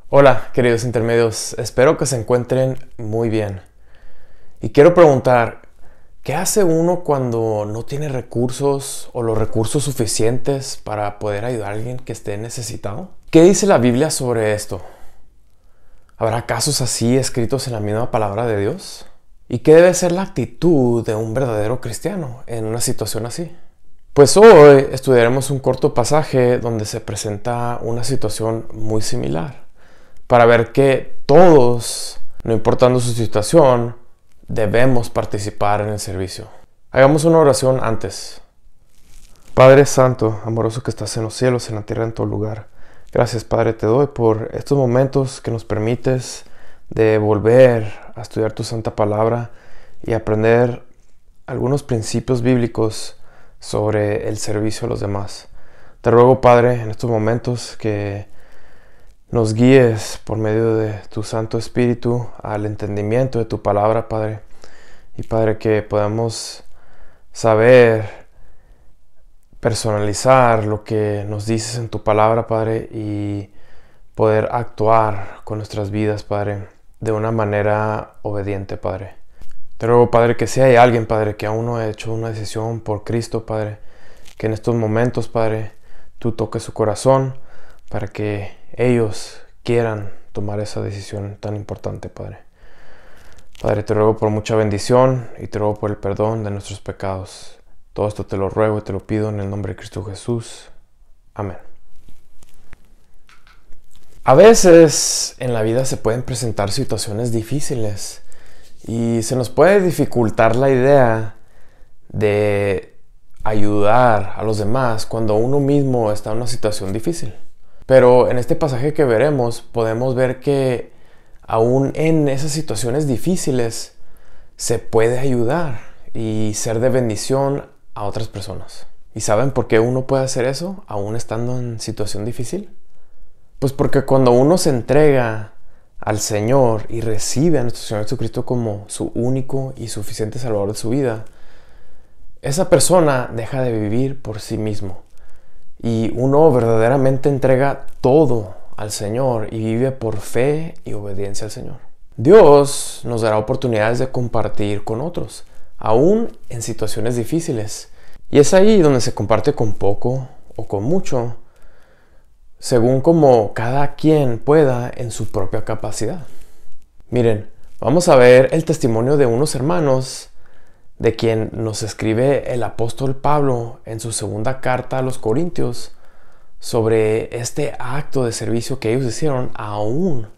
Hola, queridos intermedios, espero que se encuentren muy bien. Y quiero preguntar, ¿qué hace uno cuando no tiene recursos o los recursos suficientes para poder ayudar a alguien que esté necesitado? ¿Qué dice la Biblia sobre esto? ¿Habrá casos así escritos en la misma palabra de Dios? ¿Y qué debe ser la actitud de un verdadero cristiano en una situación así? Pues hoy estudiaremos un corto pasaje donde se presenta una situación muy similar, para ver que todos, no importando su situación, debemos participar en el servicio. Hagamos una oración antes. Padre Santo, amoroso que estás en los cielos, en la tierra, en todo lugar. Gracias, Padre, te doy por estos momentos que nos permites de volver a estudiar tu santa palabra y aprender algunos principios bíblicos sobre el servicio a los demás. Te ruego, Padre, en estos momentos que nos guíes por medio de tu Santo Espíritu al entendimiento de tu palabra, Padre. Y Padre, que podamos saber personalizar lo que nos dices en tu palabra, Padre, y poder actuar con nuestras vidas, Padre, de una manera obediente, Padre. Te ruego, Padre, que si hay alguien, Padre, que aún no ha hecho una decisión por Cristo, Padre, que en estos momentos, Padre, tú toques su corazón para que ellos quieran tomar esa decisión tan importante, Padre. Padre, te ruego por mucha bendición y te ruego por el perdón de nuestros pecados. Todo esto te lo ruego y te lo pido en el nombre de Cristo Jesús. Amén. A veces en la vida se pueden presentar situaciones difíciles y se nos puede dificultar la idea de ayudar a los demás cuando uno mismo está en una situación difícil. Pero en este pasaje que veremos podemos ver que aún en esas situaciones difíciles se puede ayudar y ser de bendición a otras personas. ¿Y saben por qué uno puede hacer eso aún estando en situación difícil? Pues porque cuando uno se entrega al Señor y recibe a nuestro Señor Jesucristo como su único y suficiente Salvador de su vida, esa persona deja de vivir por sí mismo. Y uno verdaderamente entrega todo al Señor y vive por fe y obediencia al Señor. Dios nos dará oportunidades de compartir con otros, aún en situaciones difíciles. Y es ahí donde se comparte con poco o con mucho, según como cada quien pueda en su propia capacidad. Miren, vamos a ver el testimonio de unos hermanos de quien nos escribe el apóstol Pablo en su segunda carta a los Corintios sobre este acto de servicio que ellos hicieron aún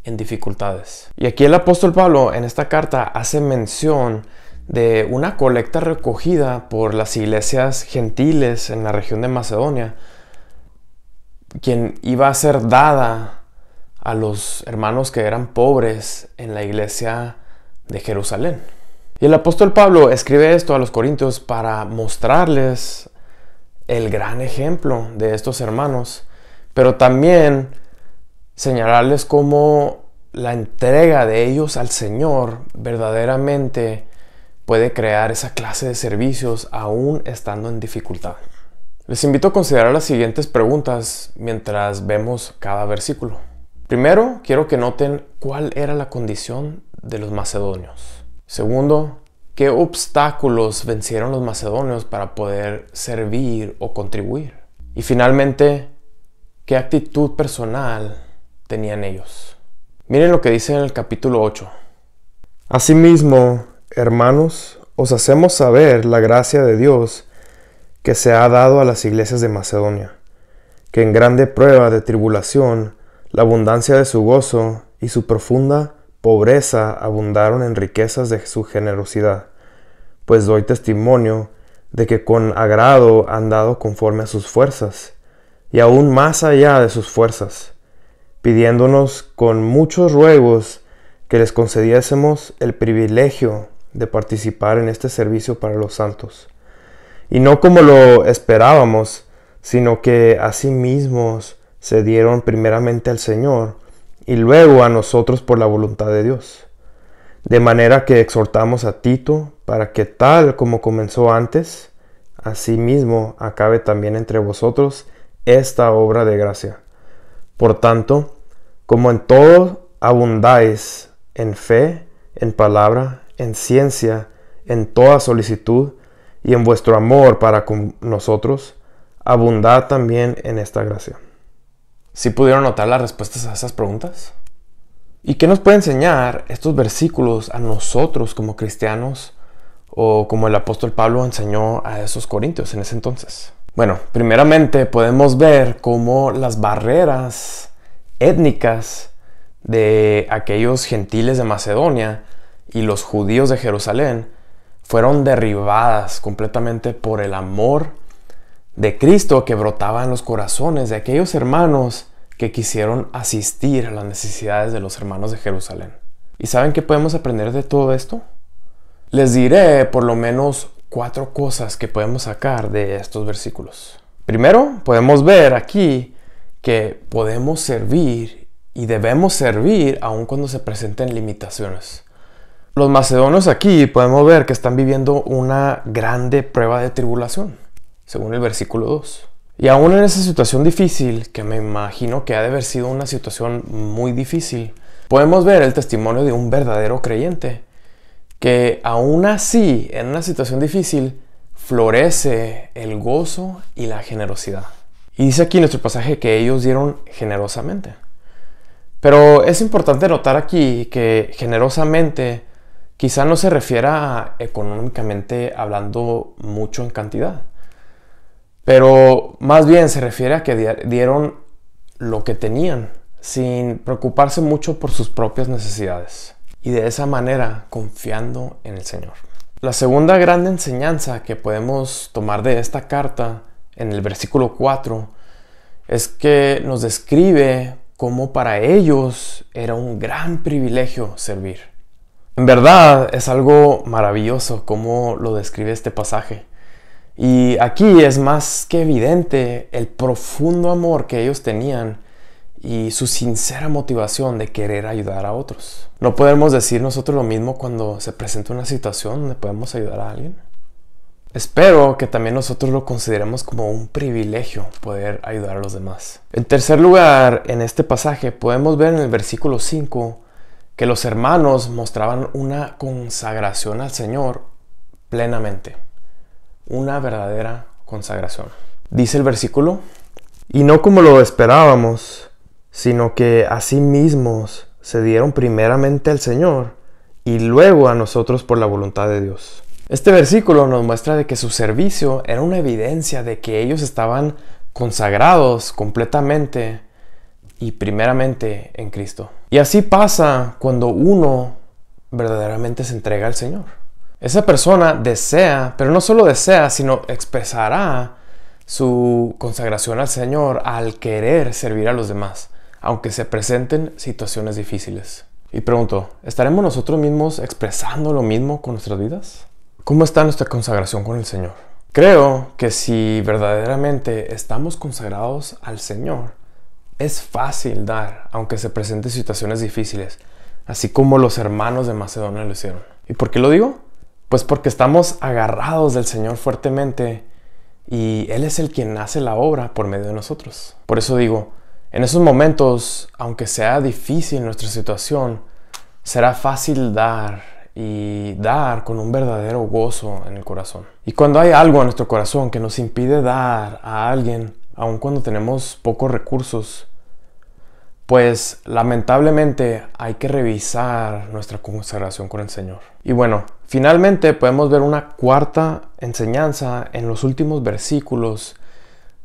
en dificultades. Y aquí el apóstol Pablo en esta carta hace mención de una colecta recogida por las iglesias gentiles en la región de Macedonia, quien iba a ser dada a los hermanos que eran pobres en la iglesia de Jerusalén. Y el apóstol Pablo escribe esto a los corintios para mostrarles el gran ejemplo de estos hermanos, pero también señalarles cómo la entrega de ellos al Señor verdaderamente puede crear esa clase de servicios aún estando en dificultad. Les invito a considerar las siguientes preguntas mientras vemos cada versículo. Primero, quiero que noten cuál era la condición de los macedonios. Segundo, ¿qué obstáculos vencieron los macedonios para poder servir o contribuir? Y finalmente, ¿qué actitud personal tenían ellos? Miren lo que dice en el capítulo 8. Asimismo, hermanos, os hacemos saber la gracia de Dios que se ha dado a las iglesias de Macedonia, que en grande prueba de tribulación, la abundancia de su gozo y su profunda pobreza abundaron en riquezas de su generosidad, pues doy testimonio de que con agrado han dado conforme a sus fuerzas, y aún más allá de sus fuerzas, pidiéndonos con muchos ruegos que les concediésemos el privilegio de participar en este servicio para los santos. Y no como lo esperábamos, sino que asimismo se dieron primeramente al Señor, y luego a nosotros por la voluntad de Dios. De manera que exhortamos a Tito para que tal como comenzó antes, asimismo acabe también entre vosotros esta obra de gracia. Por tanto, como en todo abundáis en fe, en palabra, en ciencia, en toda solicitud y en vuestro amor para con nosotros, abundad también en esta gracia. ¿Sí pudieron notar las respuestas a esas preguntas? ¿Y qué nos puede enseñar estos versículos a nosotros como cristianos o como el apóstol Pablo enseñó a esos corintios en ese entonces? Bueno, primeramente podemos ver cómo las barreras étnicas de aquellos gentiles de Macedonia y los judíos de Jerusalén fueron derribadas completamente por el amor de Cristo que brotaba en los corazones de aquellos hermanos que quisieron asistir a las necesidades de los hermanos de Jerusalén. ¿Y saben qué podemos aprender de todo esto? Les diré por lo menos 4 cosas que podemos sacar de estos versículos. Primero, podemos ver aquí que podemos servir y debemos servir aun cuando se presenten limitaciones. Los macedonios aquí podemos ver que están viviendo una grande prueba de tribulación, según el versículo 2. Y aún en esa situación difícil, que me imagino que ha de haber sido una situación muy difícil, podemos ver el testimonio de un verdadero creyente, que aún así, en una situación difícil, florece el gozo y la generosidad. Y dice aquí en nuestro pasaje que ellos dieron generosamente. Pero es importante notar aquí que generosamente quizá no se refiera a económicamente hablando mucho en cantidad, pero más bien se refiere a que dieron lo que tenían sin preocuparse mucho por sus propias necesidades y de esa manera confiando en el Señor. La segunda gran enseñanza que podemos tomar de esta carta en el versículo 4 es que nos describe cómo para ellos era un gran privilegio servir. En verdad es algo maravilloso cómo lo describe este pasaje. Y aquí es más que evidente el profundo amor que ellos tenían y su sincera motivación de querer ayudar a otros. ¿No podemos decir nosotros lo mismo cuando se presenta una situación donde podemos ayudar a alguien? Espero que también nosotros lo consideremos como un privilegio poder ayudar a los demás. En tercer lugar, en este pasaje podemos ver en el versículo 5 que los hermanos mostraban una consagración al Señor plenamente. Una verdadera consagración. Dice el versículo: y no como lo esperábamos, sino que a sí mismos se dieron primeramente al Señor y luego a nosotros por la voluntad de Dios. Este versículo nos muestra de que su servicio era una evidencia de que ellos estaban consagrados completamente y primeramente en Cristo. Y así pasa cuando uno verdaderamente se entrega al Señor. Esa persona desea, pero no solo desea, sino expresará su consagración al Señor al querer servir a los demás, aunque se presenten situaciones difíciles. Y pregunto, ¿estaremos nosotros mismos expresando lo mismo con nuestras vidas? ¿Cómo está nuestra consagración con el Señor? Creo que si verdaderamente estamos consagrados al Señor, es fácil dar, aunque se presenten situaciones difíciles, así como los hermanos de Macedonia lo hicieron. ¿Y por qué lo digo? Pues porque estamos agarrados del Señor fuertemente y Él es el quien hace la obra por medio de nosotros. Por eso digo, en esos momentos, aunque sea difícil nuestra situación, será fácil dar y dar con un verdadero gozo en el corazón. Y cuando hay algo en nuestro corazón que nos impide dar a alguien, aun cuando tenemos pocos recursos, pues lamentablemente hay que revisar nuestra consagración con el Señor. Y bueno, finalmente podemos ver una cuarta enseñanza en los últimos versículos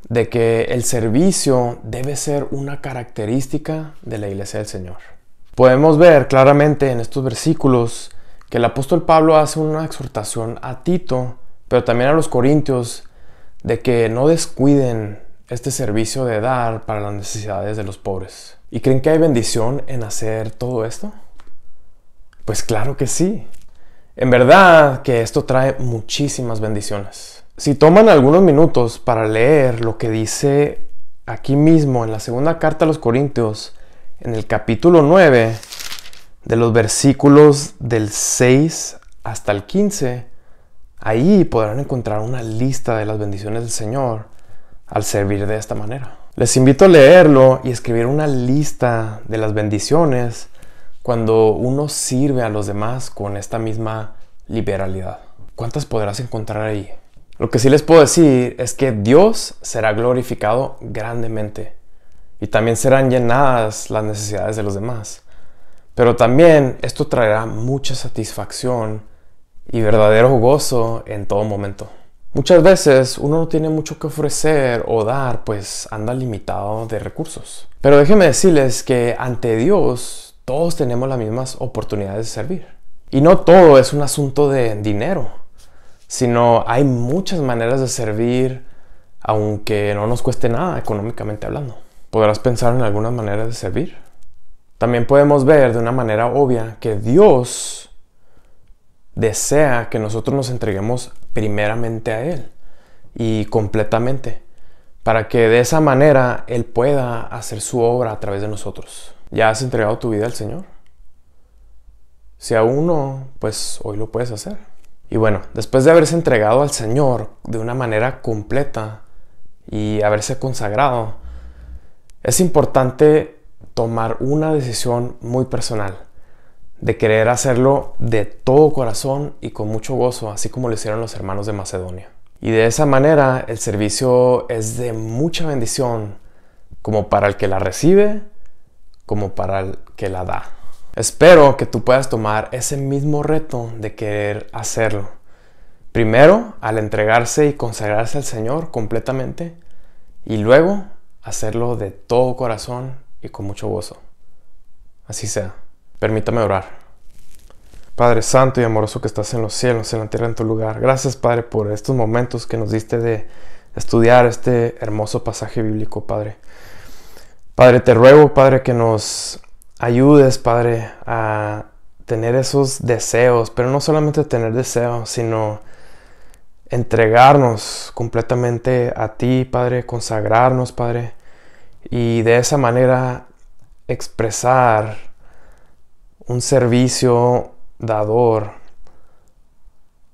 de que el servicio debe ser una característica de la iglesia del Señor. Podemos ver claramente en estos versículos que el apóstol Pablo hace una exhortación a Tito, pero también a los corintios, de que no descuiden este servicio de dar para las necesidades de los pobres. ¿Y creen que hay bendición en hacer todo esto? Pues claro que sí. En verdad que esto trae muchísimas bendiciones. Si toman algunos minutos para leer lo que dice aquí mismo en la segunda carta a los Corintios, en el capítulo 9, de los versículos del 6 hasta el 15, ahí podrán encontrar una lista de las bendiciones del Señor al servir de esta manera. Les invito a leerlo y escribir una lista de las bendiciones cuando uno sirve a los demás con esta misma liberalidad. ¿Cuántas podrás encontrar ahí? Lo que sí les puedo decir es que Dios será glorificado grandemente y también serán llenadas las necesidades de los demás. Pero también esto traerá mucha satisfacción y verdadero gozo en todo momento. Muchas veces uno no tiene mucho que ofrecer o dar, pues anda limitado de recursos. Pero déjenme decirles que ante Dios todos tenemos las mismas oportunidades de servir. Y no todo es un asunto de dinero, sino hay muchas maneras de servir aunque no nos cueste nada económicamente hablando. ¿Podrás pensar en algunas maneras de servir? También podemos ver de una manera obvia que Dios desea que nosotros nos entreguemos primeramente a Él y completamente, para que de esa manera Él pueda hacer su obra a través de nosotros. ¿Ya has entregado tu vida al Señor? Si aún no, pues hoy lo puedes hacer. Y bueno, después de haberse entregado al Señor de una manera completa y haberse consagrado, es importante tomar una decisión muy personal de querer hacerlo de todo corazón y con mucho gozo, así como lo hicieron los hermanos de Macedonia. Y de esa manera el servicio es de mucha bendición, como para el que la recibe, como para el que la da. Espero que tú puedas tomar ese mismo reto de querer hacerlo. Primero, al entregarse y consagrarse al Señor completamente, y luego hacerlo de todo corazón y con mucho gozo. Así sea. Permítame orar. Padre santo y amoroso que estás en los cielos, en la tierra, en tu lugar. Gracias, Padre, por estos momentos que nos diste de estudiar este hermoso pasaje bíblico, Padre. Padre, te ruego, Padre, que nos ayudes, Padre, a tener esos deseos, pero no solamente tener deseos, sino entregarnos completamente a ti, Padre, consagrarnos, Padre, y de esa manera expresar un servicio dador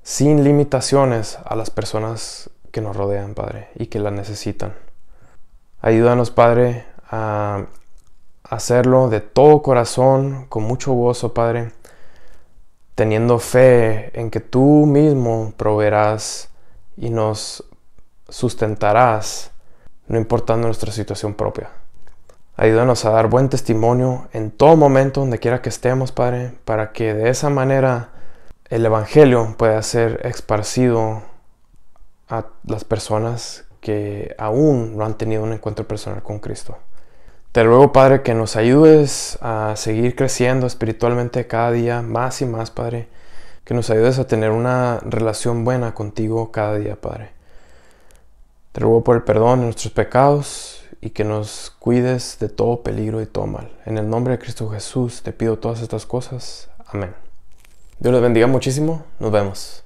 sin limitaciones a las personas que nos rodean, Padre, y que la necesitan. Ayúdanos, Padre, a hacerlo de todo corazón, con mucho gozo, Padre, teniendo fe en que tú mismo proveerás y nos sustentarás, no importando nuestra situación propia. Ayúdanos a dar buen testimonio en todo momento, donde quiera que estemos, Padre, para que de esa manera el Evangelio pueda ser esparcido a las personas que aún no han tenido un encuentro personal con Cristo. Te ruego, Padre, que nos ayudes a seguir creciendo espiritualmente cada día más y más, Padre. Que nos ayudes a tener una relación buena contigo cada día, Padre. Te ruego por el perdón de nuestros pecados y que nos cuides de todo peligro y todo mal. En el nombre de Cristo Jesús te pido todas estas cosas. Amén. Dios les bendiga muchísimo. Nos vemos.